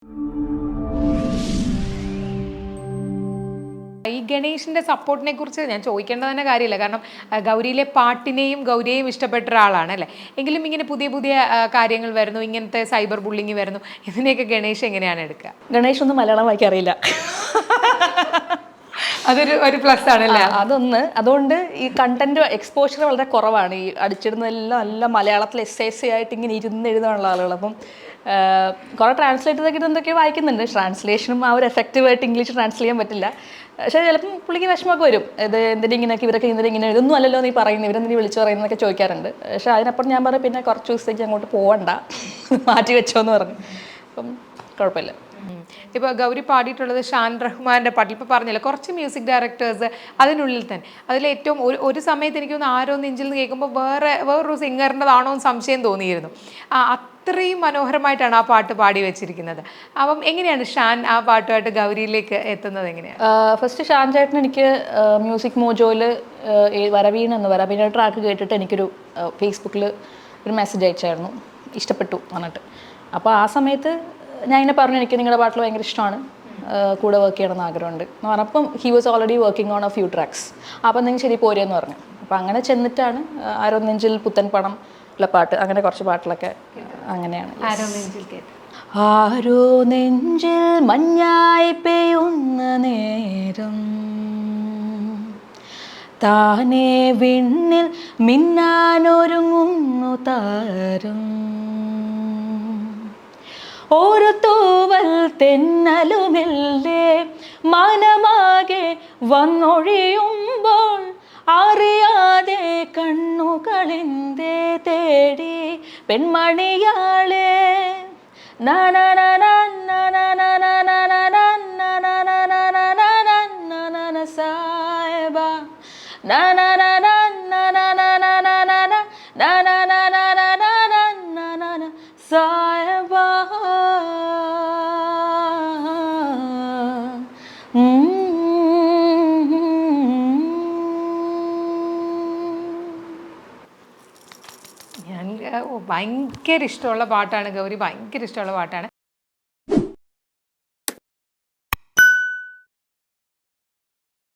ഈ ഗണേഷിന്റെ സപ്പോർട്ടിനെ കുറിച്ച് ഞാൻ ചോദിക്കേണ്ട തന്നെ കാര്യമില്ല. കാരണം ഗൗരിയിലെ പാട്ടിനെയും ഗൗരിയെയും ഇഷ്ടപ്പെട്ട ഒരാളാണ് അല്ലേ. എങ്കിലും ഇങ്ങനെ പുതിയ പുതിയ കാര്യങ്ങൾ വരുന്നു, ഇങ്ങനത്തെ സൈബർ ബുള്ളിങ് വരുന്നു, ഇതിനെയൊക്കെ ഗണേഷ് എങ്ങനെയാണ് എടുക്കുക? ഗണേഷ് ഒന്നും മലയാളം വായിക്കാൻ അറിയില്ല. ഒരു പ്ലസ് ആണല്ലേ അതൊന്ന്. അതുകൊണ്ട് ഈ കണ്ടന്റ് എക്സ്പോഷർ വളരെ കുറവാണ്. ഈ അടിച്ചിടുന്നതെല്ലാം നല്ല മലയാളത്തിൽ എസ്സേസ് ആയിട്ട് ഇങ്ങനെ ഇരുന്ന് എഴുതാനുള്ള ആളുകൾ. അപ്പം കുറേ ട്രാൻസ്ലേറ്റ് ചെയ്തൊക്കെ എന്തൊക്കെയോ വായിക്കുന്നുണ്ട്. ട്രാൻസ്ലേഷനും ആ ഒരു എഫക്റ്റീവായിട്ട് ഇംഗ്ലീഷ് ട്രാൻസ്ലേറ്റ് ചെയ്യാൻ പറ്റില്ല. പക്ഷേ ചിലപ്പം പുള്ളിക്ക് വിഷമമൊക്കെ വരും. ഇത് എന്തിനും ഇങ്ങനെയൊക്കെ ഇവരൊക്കെ ഇങ്ങനെ ഇതൊന്നും അല്ലല്ലോ നീ പറയുന്നത്, ഇവരെന്തിനും വിളിച്ചു പറയുന്നതൊക്കെ ചോദിക്കാറുണ്ട്. പക്ഷേ അതിനപ്പുറം ഞാൻ പറയും പിന്നെ കുറച്ച് ദിവസത്തേക്ക് അങ്ങോട്ട് പോകണ്ട, മാറ്റി വെച്ചോന്ന് പറഞ്ഞു. അപ്പം കുഴപ്പമില്ല. ഇപ്പോൾ ഗൗരി പാടിയിട്ടുള്ളത് ഷാൻ റഹ്മാൻ്റെ പാട്ടിൽ ഇപ്പോൾ പറഞ്ഞില്ല, കുറച്ച് മ്യൂസിക് ഡയറക്ടേഴ്സ് അതിനുള്ളിൽ തന്നെ അതിലേറ്റവും ഒരു സമയത്ത് എനിക്കൊന്ന് ആരോ നെഞ്ചിൽ നിന്ന് കേൾക്കുമ്പോൾ വേറൊരു സിംഗറിൻ്റെതാണോ എന്ന് സംശയം തോന്നിയിരുന്നു. അത്രയും മനോഹരമായിട്ടാണ് ആ പാട്ട് പാടി വെച്ചിരിക്കുന്നത്. അപ്പം എങ്ങനെയാണ് ഷാൻ ആ പാട്ടുമായിട്ട് ഗൗരിയിലേക്ക് എത്തുന്നത്? എങ്ങനെയാണ്? ഫസ്റ്റ് ഷാൻ ചേട്ടൻ എനിക്ക് മ്യൂസിക് മോജോയിൽ വരവീണ ട്രാക്ക് കേട്ടിട്ട് എനിക്കൊരു ഫേസ്ബുക്കിൽ ഒരു മെസ്സേജ് അയച്ചായിരുന്നു, ഇഷ്ടപ്പെട്ടു പറഞ്ഞിട്ട്. അപ്പോൾ ആ സമയത്ത് ഞാൻ ഇങ്ങനെ പറഞ്ഞു എനിക്ക് നിങ്ങളുടെ പാട്ടിൽ ഭയങ്കര ഇഷ്ടമാണ്, കൂടെ വർക്ക് ചെയ്യണമെന്ന് ആഗ്രഹമുണ്ട് എന്ന് പറഞ്ഞപ്പം he was already working on A few tracks. അപ്പം നിങ്ങൾ ശരി പോരെന്ന് പറഞ്ഞു. അപ്പം അങ്ങനെ ചെന്നിട്ടാണ് ആരോ നെഞ്ചിൽ പുത്തൻ പണം ഉള്ള പാട്ട്, അങ്ങനെ കുറച്ച് പാട്ടിലൊക്കെ അങ്ങനെയാണ്. ആരോ നെഞ്ചിൽ മഞ്ഞായി പെയ്യുന്ന നേരം താനേ വിണ്ണിൽ മിന്നാനൊരുങ്ങുന്നു താരം, ഒരു തൂവൽ തെന്നലുമെല്ലേ മനമാകെ വന്നൊഴിയുമ്പോൾ അറിയാതെ കണ്ണുകളെന്തേ തേടി പെൺമണിയാളെ സായബ സായബ. ഭയങ്കര ഇഷ്ടമുള്ള പാട്ടാണ് ഗൗരി, ഭയങ്കര ഇഷ്ടമുള്ള പാട്ടാണ്.